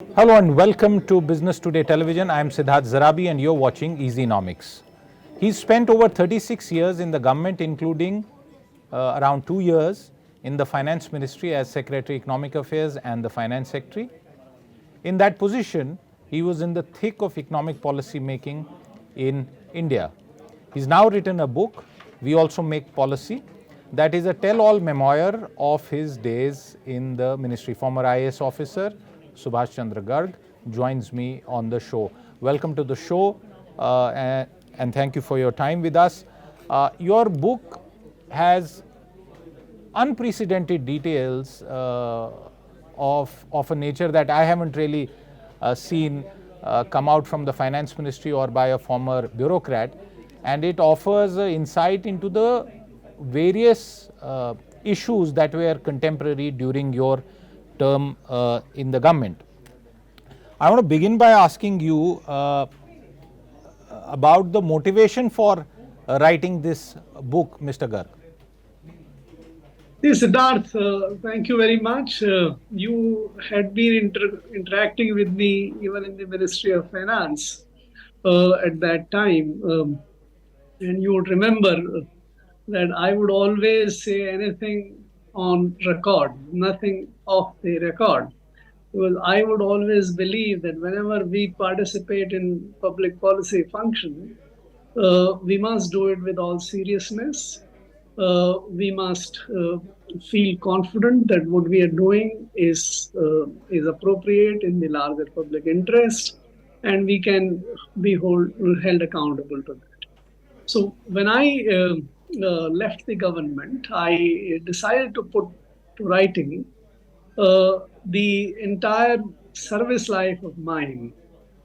Hello and welcome to Business Today Television. I am Siddharth Zarabi and you're watching Easynomics. He's spent over 36 years in the government, including around 2 years in the Finance Ministry as Secretary Economic Affairs and the Finance Secretary. In that position, he was in the thick of economic policy making in India. He's now written a book, We Also Make Policy, that is a tell-all memoir of his days in the ministry. Former IAS officer Subhash Garg joins me on the show. Welcome to the show and thank you for your time with us. Your book has unprecedented details of a nature that I haven't really seen come out from the finance ministry or by a former bureaucrat, and it offers insight into the various issues that were contemporary during your term in the government. I want to begin by asking you about the motivation for writing this book, Mr. Garg. Siddharth, thank you very much. You had been interacting with me even in the Ministry of Finance at that time. And you would remember that I would always say anything on record, nothing off the record. Because I would always believe that whenever we participate in public policy function, we must do it with all seriousness. We must feel confident that what we are doing is appropriate in the larger public interest, and we can be held accountable to that. So when I left the government, I decided to put to writing the entire service life of mine.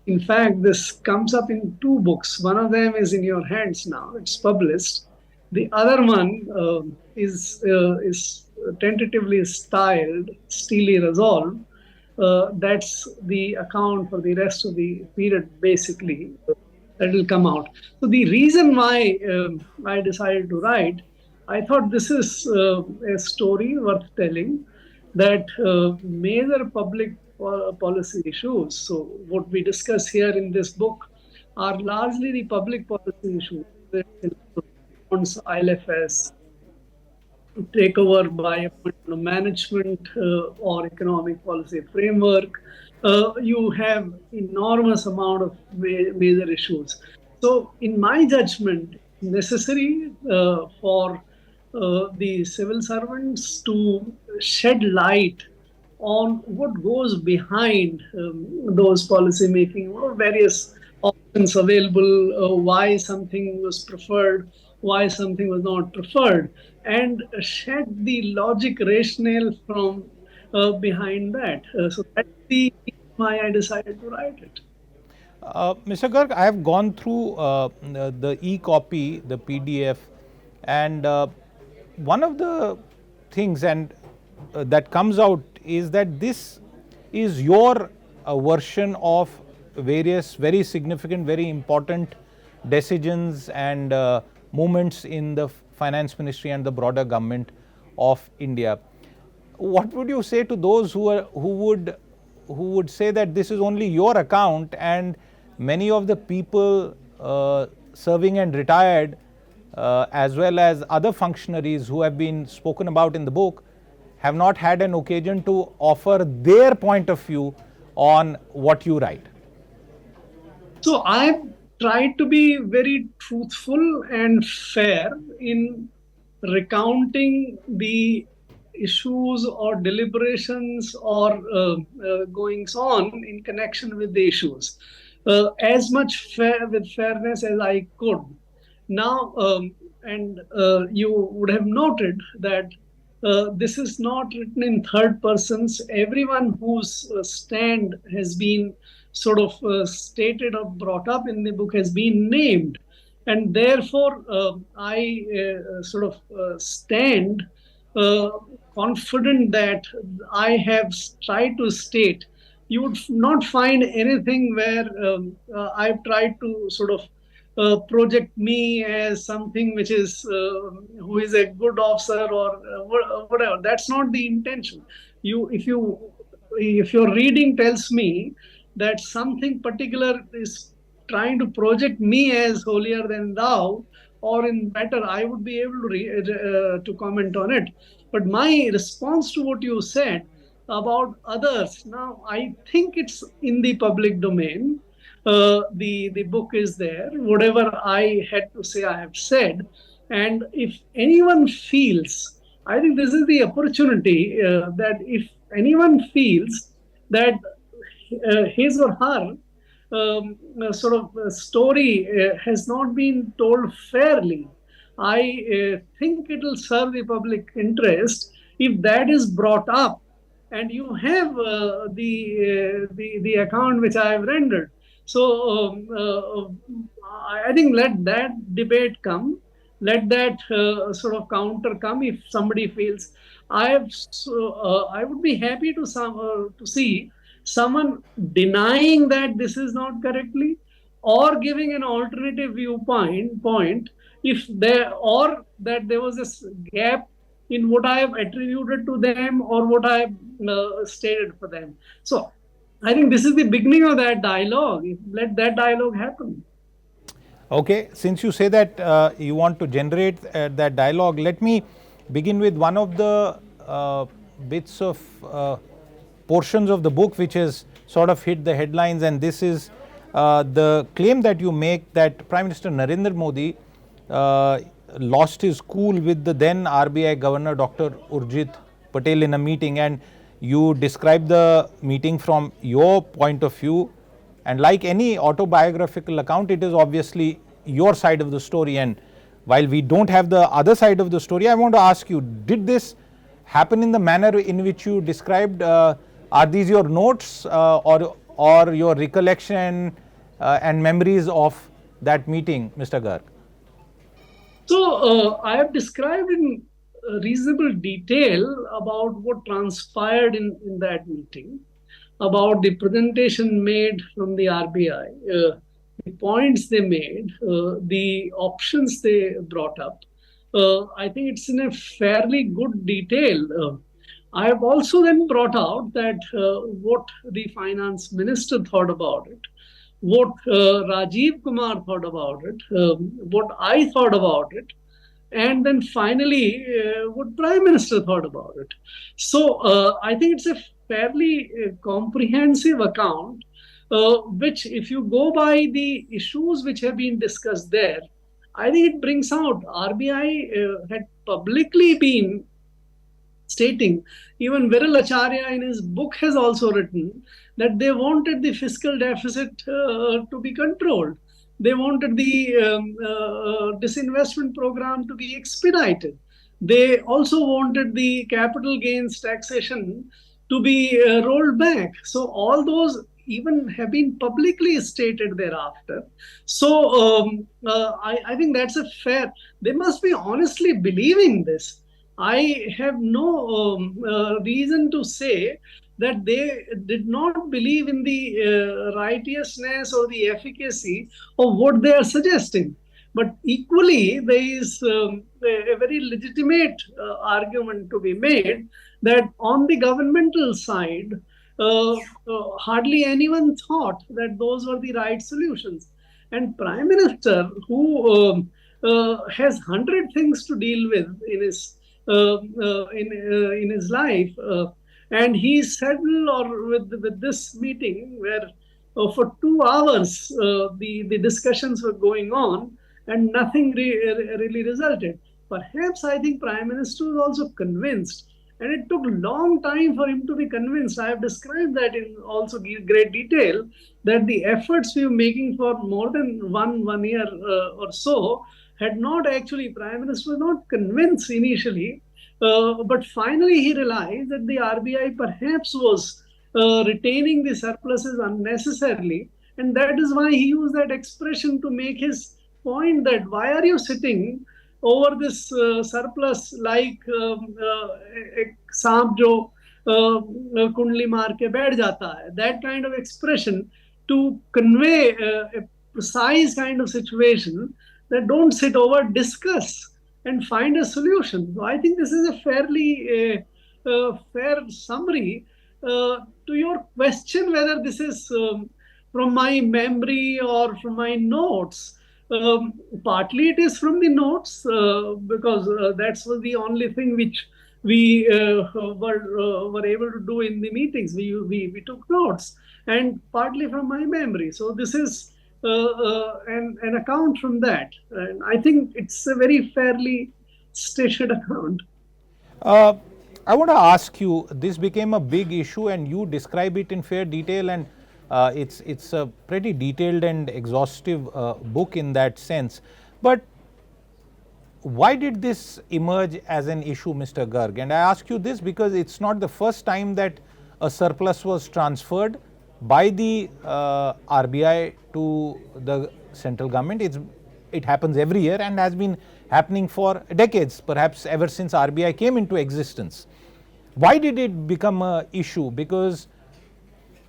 In fact, this comes up in two books. One of them is in your hands now; it's published. The other one is tentatively styled "Steely Resolve." That's the account for the rest of the period, basically, that will come out. So the reason why I decided to write, I thought this is a story worth telling, that major public policy issues. So what we discuss here in this book are largely the public policy issues. ILFS, takeover by management or economic policy framework. You have enormous amount of major issues. So in my judgment, necessary for the civil servants to shed light on what goes behind those policy making, what are various options available, why something was preferred, why something was not preferred, and shed the logic rationale from behind that. So that's the why I decided to write it. Mr. Garg, I have gone through the e-copy, the PDF, and one of the things that comes out is that this is your version of various very significant, very important decisions and movements in the finance ministry and the broader government of India. What would you say to those who would say that this is only your account and many of the people serving and retired as well as other functionaries who have been spoken about in the book have not had an occasion to offer their point of view on what you write? So I've tried to be very truthful and fair in recounting the issues or deliberations or goings on in connection with the issues, as much with fairness as I could. Now, and you would have noted that this is not written in third persons. Everyone whose stand has been sort of stated or brought up in the book has been named. And therefore, I sort of stand confident that I have tried to state. You would not find anything where I've tried to sort of project me as something which is who is a good officer or whatever. That's not the intention. If you if your reading tells me that something particular is trying to project me as holier than thou or in better, I would be able to to comment on it. But my response to what you said about others, now I think it's in the public domain. The book is there. Whatever I had to say, I have said. And if anyone feels, I think this is the opportunity that if anyone feels that his or her sort of story has not been told fairly, I think it will serve the public interest if that is brought up and you have the account which I have rendered. So I think let that debate come, let that sort of counter come if somebody feels. I would be happy to to see someone denying that this is not correctly or giving an alternative viewpoint point if there or that there was this gap in what I have attributed to them or what I have stated for them. So I think this is the beginning of that dialogue. Let that dialogue happen. Okay, since you say that you want to generate that dialogue, let me begin with one of the bits of portions of the book which has sort of hit the headlines, and this is the claim that you make that Prime Minister Narendra Modi lost his cool with the then RBI Governor Dr. Urjit Patel in a meeting, and you describe the meeting from your point of view. And like any autobiographical account, it is obviously your side of the story. And while we don't have the other side of the story, I want to ask you, did this happen in the manner in which you described? Are these your notes or your recollection and memories of that meeting, Mr. Garg? So I have described in reasonable detail about what transpired in that meeting, about the presentation made from the RBI, the points they made, the options they brought up. I think it's in a fairly good detail. I have also then brought out that what the finance minister thought about it, what Rajiv Kumar thought about it, what I thought about it, and then finally what Prime Minister thought about it. So I think it's a fairly comprehensive account, which, if you go by the issues which have been discussed there, I think it brings out RBI had publicly been stating, even Viral Acharya in his book has also written that they wanted the fiscal deficit to be controlled. They wanted the disinvestment program to be expedited. They also wanted the capital gains taxation to be rolled back. So all those even have been publicly stated thereafter. So I think that's a fair. They must be honestly believing this. I have no reason to say that they did not believe in the righteousness or the efficacy of what they are suggesting. But equally, there is a very legitimate argument to be made that on the governmental side, hardly anyone thought that those were the right solutions. And Prime Minister, who has 100 things to deal with in his life, and he settled or with this meeting where for 2 hours the discussions were going on and nothing really resulted. Perhaps I think Prime Minister was also convinced, and it took a long time for him to be convinced. I have described that in also great detail, that the efforts we were making for more than one year or so had not actually, Prime Minister was not convinced initially, but finally he realized that the RBI perhaps was retaining the surpluses unnecessarily, and that is why he used that expression to make his point that why are you sitting over this surplus like एक सांप जो कुंडली मार के बैठ जाता है, that kind of expression to convey a precise kind of situation, that don't sit over, discuss and find a solution. So I think this is a fairly fair summary. to your question whether this is from my memory or from my notes, partly it is from the notes because that's was the only thing which we were able to do in the meetings. We took notes, and partly from my memory. So this is an account from that, and I think it's a very fairly stated account. Uh, I want to ask you, this became a big issue and you describe it in fair detail, and it's a pretty detailed and exhaustive book in that sense. But why did this emerge as an issue, Mr. Garg? And I ask you this because it's not the first time that a surplus was transferred by the RBI to the central government. It happens every year and has been happening for decades, perhaps ever since RBI came into existence. Why did it become an issue? Because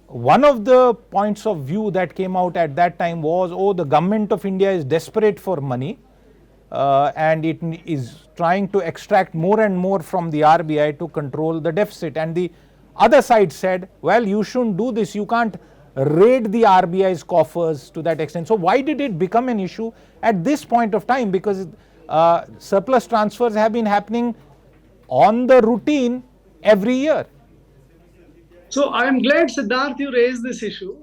one of the points of view that came out at that time was, oh, the government of India is desperate for money and it is trying to extract more and more from the RBI to control the deficit. And the other side said, well, you shouldn't do this, you can't raid the RBI's coffers to that extent. So why did it become an issue at this point of time? Because surplus transfers have been happening on the routine every year. So I'm glad, Siddharth, you raised this issue.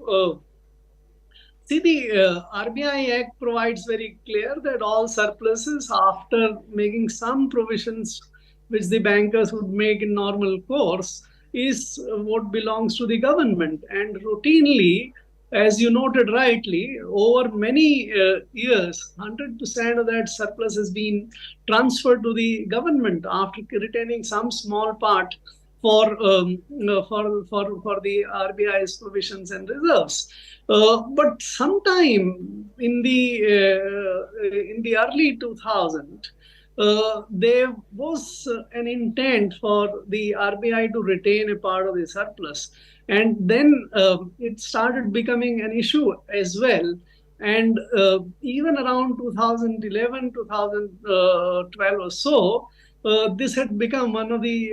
See, the RBI Act provides very clear that all surpluses, after making some provisions which the bankers would make in normal course, is what belongs to the government. And routinely, as you noted rightly, over many years, 100% of that surplus has been transferred to the government after retaining some small part for the RBI's provisions and reserves. But sometime in the early 2000, there was an intent for the RBI to retain a part of the surplus, and then it started becoming an issue as well. And even around 2011, 2012 or so, this had become one of the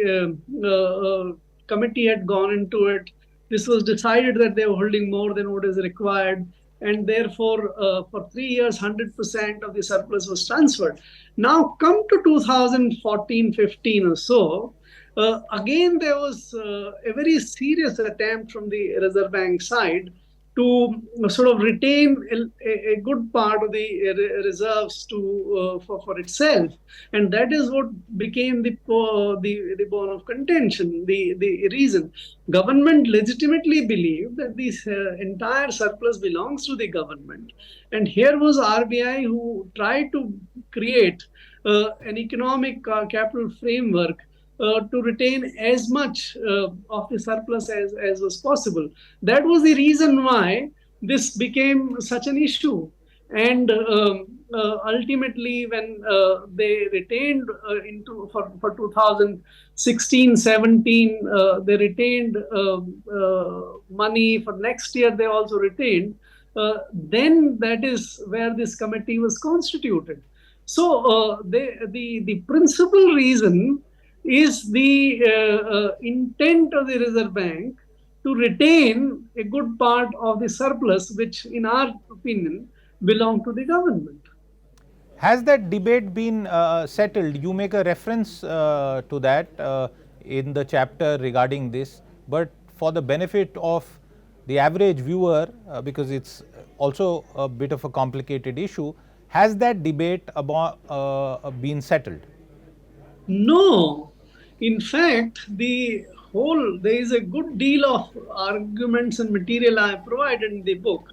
committee had gone into it. This was decided that they were holding more than what is required, and therefore, for 3 years, 100% of the surplus was transferred. Now, come to 2014-15 or so, again there was a very serious attempt from the Reserve Bank side to sort of retain a good part of the reserves for itself, and that is what became the bone of contention. The reason government legitimately believed that this entire surplus belongs to the government, and here was RBI who tried to create an economic capital framework to retain as much of the surplus as was possible. That was the reason why this became such an issue. And ultimately, when they retained for 2016-17, they retained money for next year. They also retained. Then that is where this committee was constituted. So the principal reason is the intent of the Reserve Bank to retain a good part of the surplus, which, in our opinion, belong to the government. Has that debate been settled? You make a reference to that in the chapter regarding this, but for the benefit of the average viewer, because it's also a bit of a complicated issue, has that debate about, been settled? No. In fact, there is a good deal of arguments and material I have provided in the book,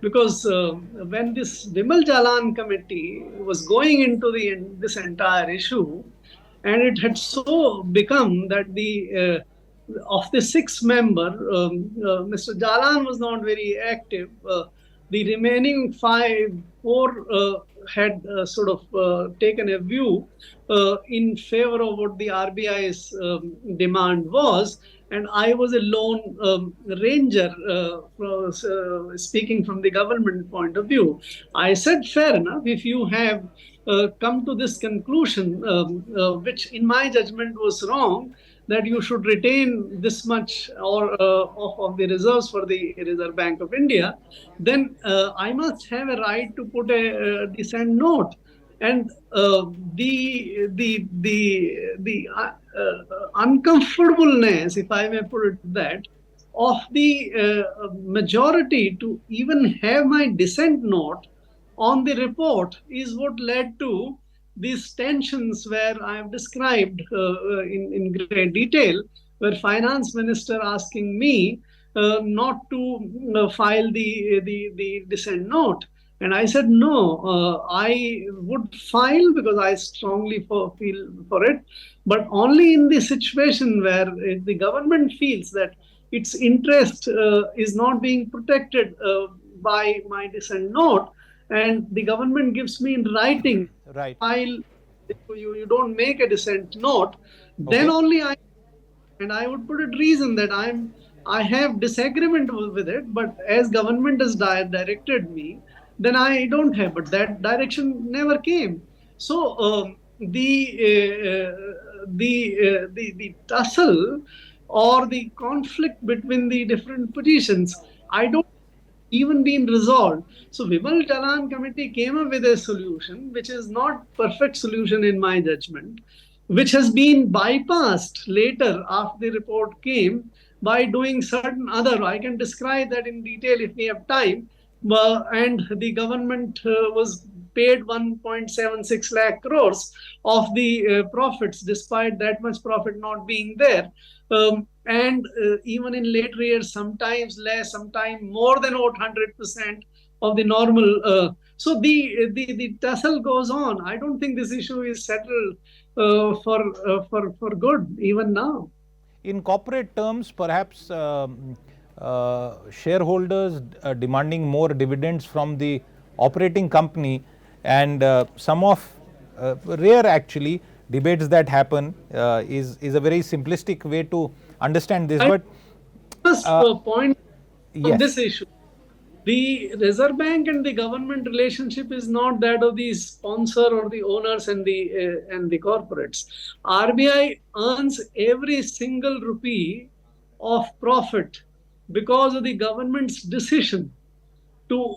because when this Vimal Jalan committee was going into this entire issue, and it had so become that of the 6 member, Mr. Jalan was not very active. The remaining four had sort of taken a view in favor of what the RBI's demand was, and I was a lone ranger, speaking from the government point of view. I said, fair enough, if you have come to this conclusion, which in my judgment was wrong, that you should retain this much or of the reserves for the Reserve Bank of India, then I must have a right to put a decent note. And the uncomfortableness, if I may put it that, of the majority to even have my dissent note on the report is what led to these tensions where I have described in great detail, where finance minister asking me not to file the dissent note. And I said, no, I would file because I strongly feel for it, but only in the situation where the government feels that its interest is not being protected by my dissent note, and the government gives me in writing that if you Right. file, if you don't make a dissent note, then Okay. only I, and I would put it reason that I have disagreement with it, but as government has directed me, then I don't have. But that direction never came. So the tussle or the conflict between the different positions, I don't even been resolved. So Vimal Talan committee came up with a solution, which is not perfect solution in my judgment, which has been bypassed later after the report came by doing certain other. I can describe that in detail if we have time. And the government was paid 1.76 lakh crores of the profits, despite that much profit not being there. And even in later years, sometimes less, sometimes more than 100% of the normal. So the tussle goes on. I don't think this issue is settled for good even now. In corporate terms, perhaps shareholders demanding more dividends from the operating company, and some of rare actually debates that happen is a very simplistic way to understand this. I But must point on this yes, issue. The Reserve Bank and the government relationship is not that of the sponsor or the owners and the corporates. RBI earns every single rupee of profit because of the government's decision to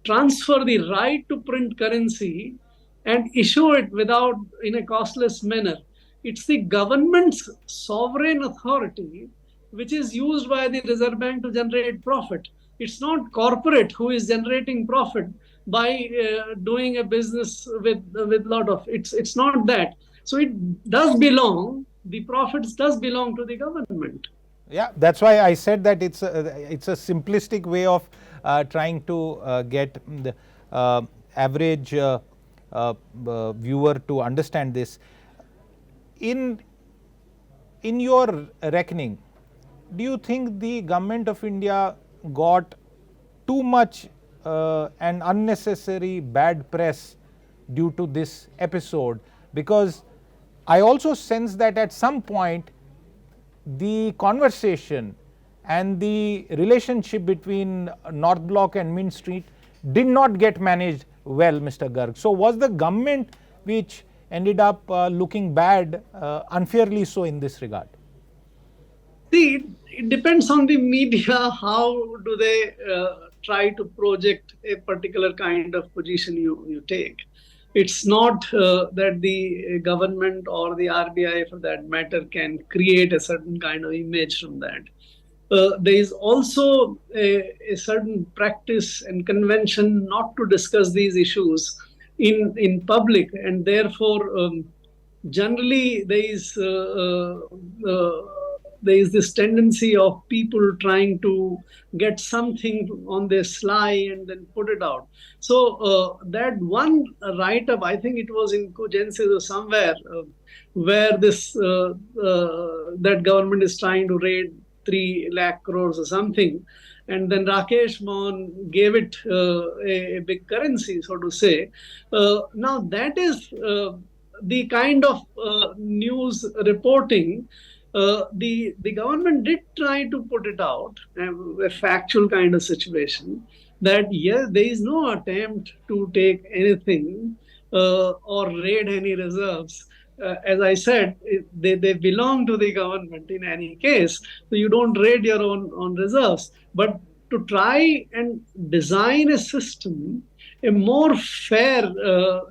transfer the right to print currency and issue it without in a costless manner. It's the government's sovereign authority which is used by the Reserve Bank to generate profit. It's not corporate who is generating profit by doing a business with lot of it's not that. So it does belong, the profits does belong to the government. yeah, that's why I said that it's a simplistic way of trying to get the average viewer to understand this. In in your reckoning, do you think the government of India got too much and unnecessary bad press due to this episode? Because I also sense that at some point the conversation and the relationship between North Block and Mint Street did not get managed well, Mr. Garg. So, was the government which ended up looking bad, unfairly so in this regard? See, it depends on the media. How do they try to project a particular kind of position you take? It's not that the government or the RBI, for that matter, can create a certain kind of image from that. There is also a certain practice and convention not to discuss these issues in public, and therefore generally there is this tendency of people trying to get something on their sly and then put it out. So that one write-up, I think it was in Cogences or somewhere, where this that government is trying to raid 3 lakh crores or something, and then Rakesh Mohan gave it a big currency, so to say. Now that is the kind of news reporting. The government did try to put it out, a factual kind of situation, that yes, there is no attempt to take anything or raid any reserves. as I said, they belong to the government in any case. So you don't raid your own reserves. But to try and design a system, a more fair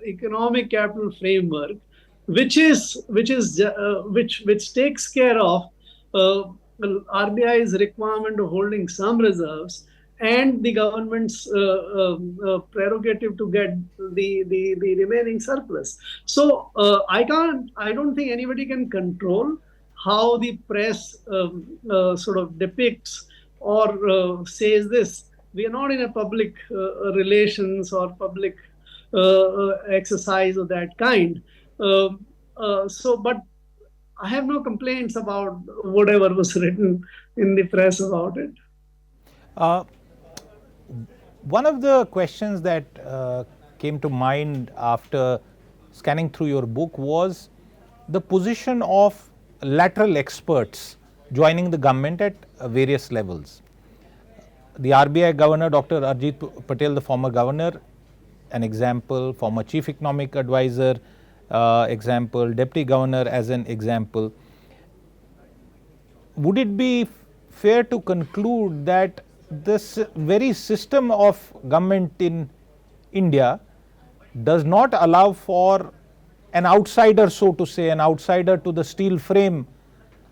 economic capital framework, which takes care of uh, RBI's requirement of holding some reserves and the government's prerogative to get the remaining surplus. So I don't think anybody can control how the press sort of depicts or says this. We are not in a public relations or public exercise of that kind. But I have no complaints about whatever was written in the press about it. Uh, One of the questions that came to mind after scanning through your book was the position of lateral experts joining the government at various levels. The RBI governor, Dr. Arjit Patel, the former governor, an example, former chief economic advisor, example, deputy governor as an example. Would it be fair to conclude that this very system of government in India does not allow for an outsider, so to say, an outsider to the steel frame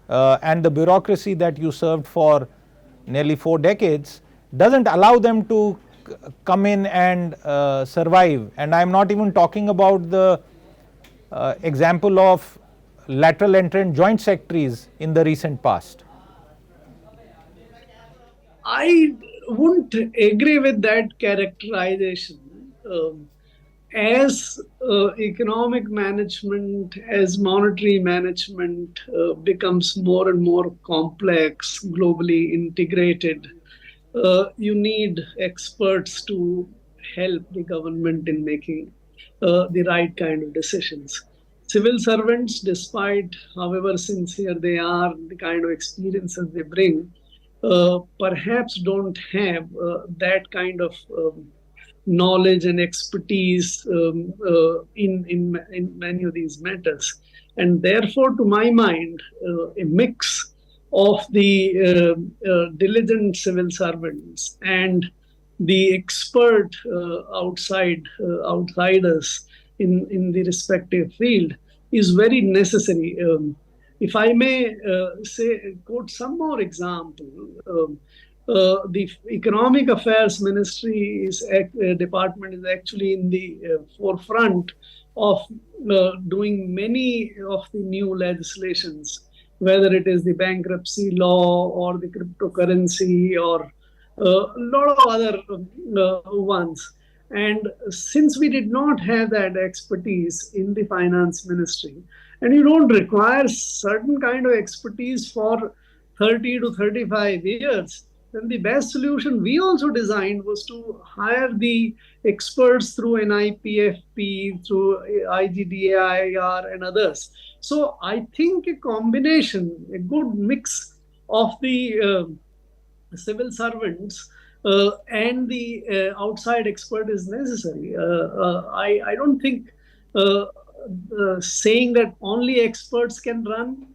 and the bureaucracy that you served for nearly 4 decades, doesn't allow them to come in and survive? And I am not even talking about the example of lateral entrant joint secretaries in the recent past. I wouldn't agree with that characterization. As economic management, as monetary management becomes more and more complex, globally integrated, you need experts to help the government in making the right kind of decisions. Civil servants, despite however sincere they are, the kind of experiences they bring, perhaps don't have that kind of knowledge and expertise in many of these matters. And therefore, to my mind, a mix of the diligent civil servants and the expert outsiders in the respective field is very necessary. If I may quote some more example, the Economic Affairs Ministry department is actually in the forefront of doing many of the new legislations, whether it is the bankruptcy law or the cryptocurrency or a lot of other ones. And since we did not have that expertise in the finance ministry, and you don't require certain kind of expertise for 30 to 35 years, then the best solution we also designed was to hire the experts through NIPFP, through IGDAIR and others. So I think a combination, a good mix of the civil servants and the outside expert is necessary. I don't think saying that only experts can run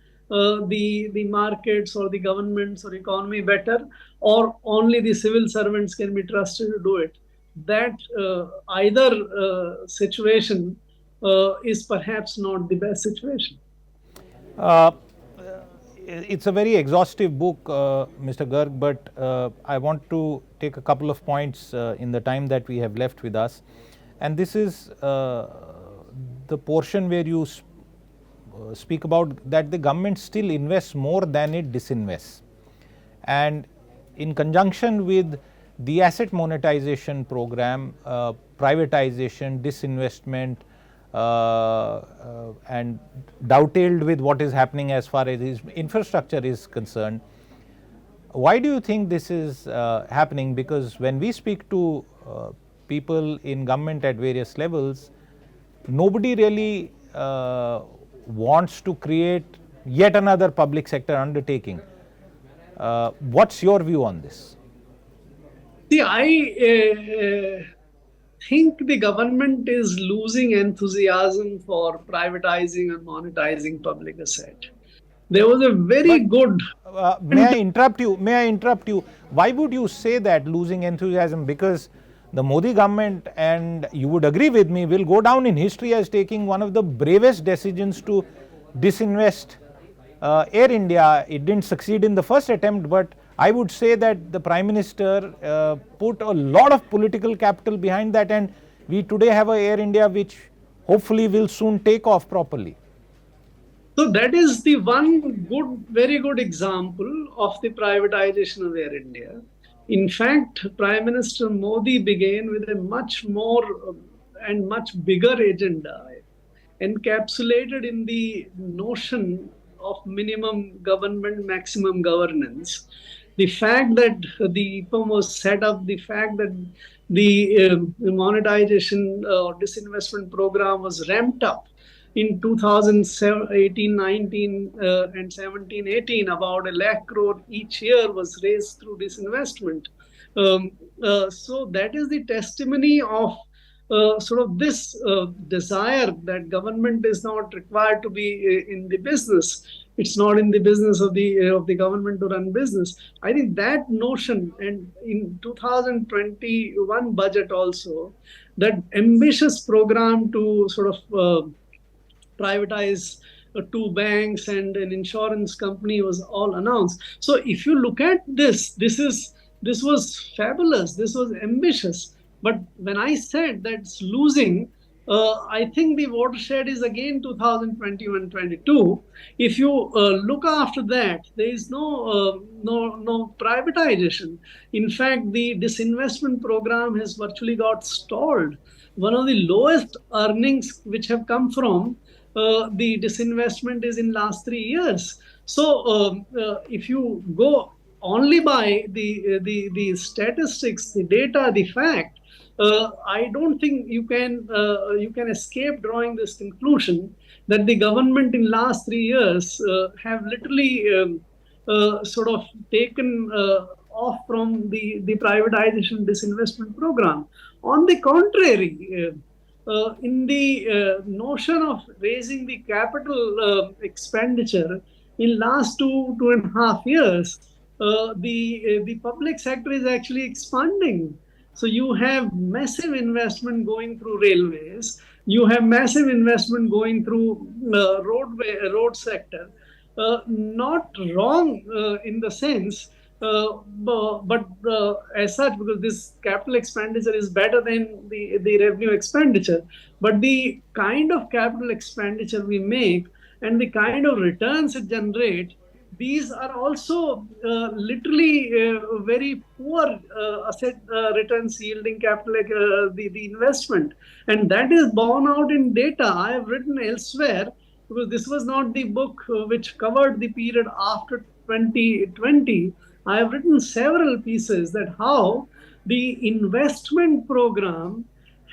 the markets or the governments or economy better, or only the civil servants can be trusted to do it. That either situation is perhaps not the best situation. Uh, it's a very exhaustive book, Mr. Garg, but I want to take a couple of points in the time that we have left with us. And this is the portion where you speak about that the government still invests more than it disinvests. And in conjunction with the asset monetization program, privatization, disinvestment, and dovetailed with what is happening as far as his infrastructure is concerned. Why do you think this is happening? Because when we speak to people in government at various levels, nobody really wants to create yet another public sector undertaking. What's your view on this? See, I think the government is losing enthusiasm for privatizing and monetizing public asset. There was a very But good may I interrupt you? May I interrupt you? Why would you say that, losing enthusiasm? Because the Modi government, and you would agree with me, will go down in history as taking one of the bravest decisions to disinvest Air India. It didn't succeed in the first attempt, but I would say that the Prime Minister put a lot of political capital behind that, and we today have a Air India which hopefully will soon take off properly. So that is the one good, very good example of the privatization of Air India. In fact, Prime Minister Modi began with a much more and much bigger agenda, encapsulated in the notion of minimum government, maximum governance. The fact that the EPAM was set up, the fact that the monetization or disinvestment program was ramped up in 2018, 19, and 17, 18, about a lakh crore each year was raised through disinvestment. So that is the testimony of sort of this desire that government is not required to be in the business. It's not in the business of the government to run business. I think that notion, and in 2021 budget also, that ambitious program to sort of privatize two banks and an insurance company was all announced. So if you look at this was fabulous. This was ambitious. But when I said that it's losing, I think the watershed is again 2021-22. If you look after that, there is no privatization. In fact, the disinvestment program has virtually got stalled. One of the lowest earnings which have come from the disinvestment is in last 3 years. So if you go only by the statistics, the data, the fact, I don't think you can escape drawing this conclusion that the government in last 3 years have literally sort of taken off from the privatization disinvestment program. On the contrary, in the notion of raising the capital expenditure in last 2.5 years, the public sector is actually expanding. So you have massive investment going through railways. You have massive investment going through road sector. Not wrong in the sense, but as such, because this capital expenditure is better than the revenue expenditure. But the kind of capital expenditure we make and the kind of returns it generates, these are also literally very poor asset returns yielding capital, the investment. And that is borne out in data. I have written elsewhere, because this was not the book which covered the period after 2020. I have written several pieces that how the investment program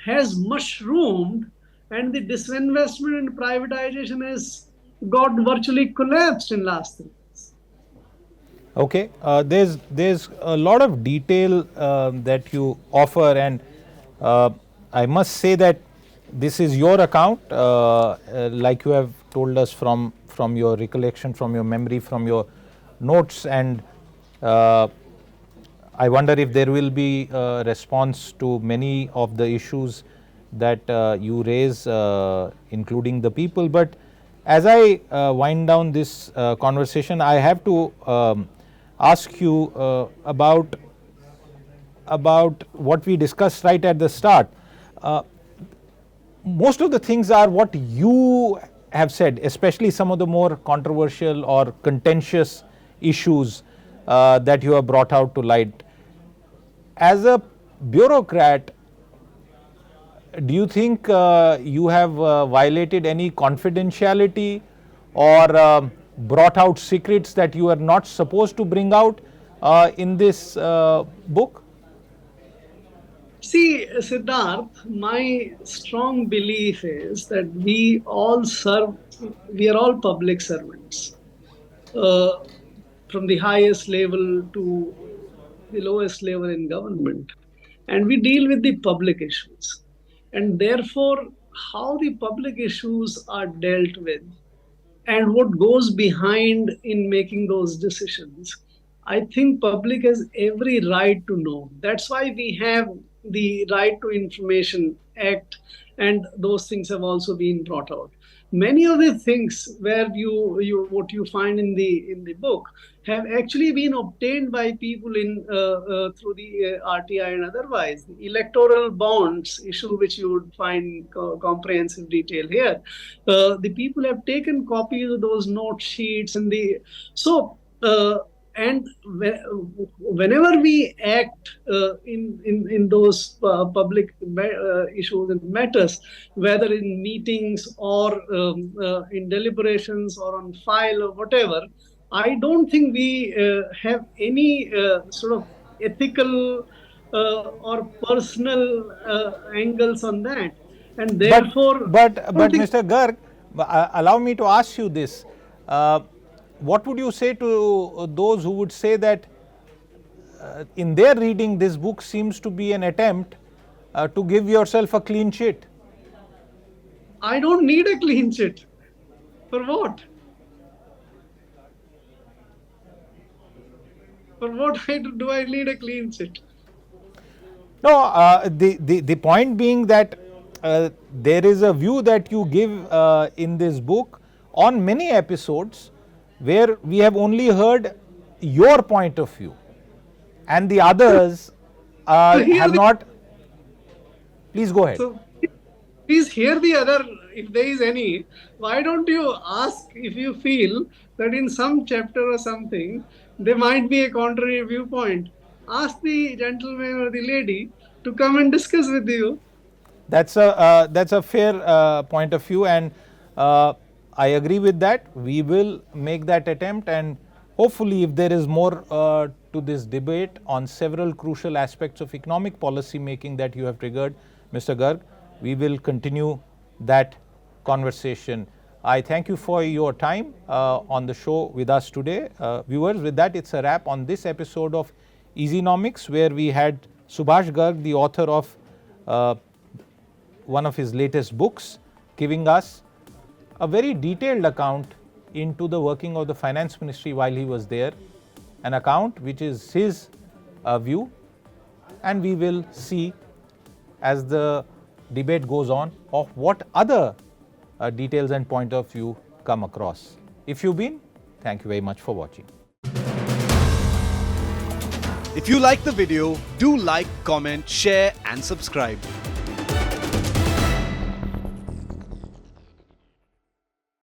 has mushroomed and the disinvestment and privatization has got virtually collapsed in last 3 years. Okay, there's a lot of detail that you offer, and I must say that this is your account, like you have told us from your recollection, from your memory, from your notes, and uh, I wonder if there will be a response to many of the issues that you raise, including the people. But as I wind down this conversation, I have to ask you about what we discussed right at the start. Most of the things are what you have said, especially some of the more controversial or contentious issues that you have brought out to light. As a bureaucrat, do you think you have violated any confidentiality or brought out secrets that you are not supposed to bring out in this book? See, Siddharth, my strong belief is that we are all public servants, uh, from the highest level to the lowest level in government. And we deal with the public issues. and therefore how the public issues are dealt with and what goes behind in making those decisions. I think public has every right to know. That's why we have the Right to Information Act, and those things have also been brought out. Many of the things where you what you find in the book have actually been obtained by people in through the RTI and otherwise. The electoral bonds issue, which you would find comprehensive detail here, the people have taken copies of those note sheets and the so. And whenever we act in those public issues and matters, whether in meetings or in deliberations or on file or whatever, I don't think we have any sort of ethical or personal angles on that, and But therefore I don't but think. Mr. Garg, allow me to ask you this. Uh, what would you say to those who would say that in their reading this book seems to be an attempt to give yourself a clean sheet? I don't need a clean sheet. For what? For what do I need a clean sheet? No, the point being that there is a view that you give in this book on many episodes where we have only heard your point of view and the others So here have the not. Please go ahead. so please hear the other, if there is any. Why don't you ask if you feel that in some chapter or something there might be a contrary viewpoint? Ask the gentleman or the lady to come and discuss with you. That's a fair point of view, and I agree with that. We will make that attempt, and hopefully, if there is more to this debate on several crucial aspects of economic policy making that you have triggered, Mr. Garg, we will continue that conversation. I thank you for your time on the show with us today. Viewers, with that, it's a wrap on this episode of Easynomics, where we had Subhash Garg, the author of one of his latest books, giving us a very detailed account into the working of the finance ministry while he was there, an account which is his view, and we will see as the debate goes on of what other details and point of view come across. If you've been, thank you very much for watching. If you like the video, do like, comment, share and subscribe.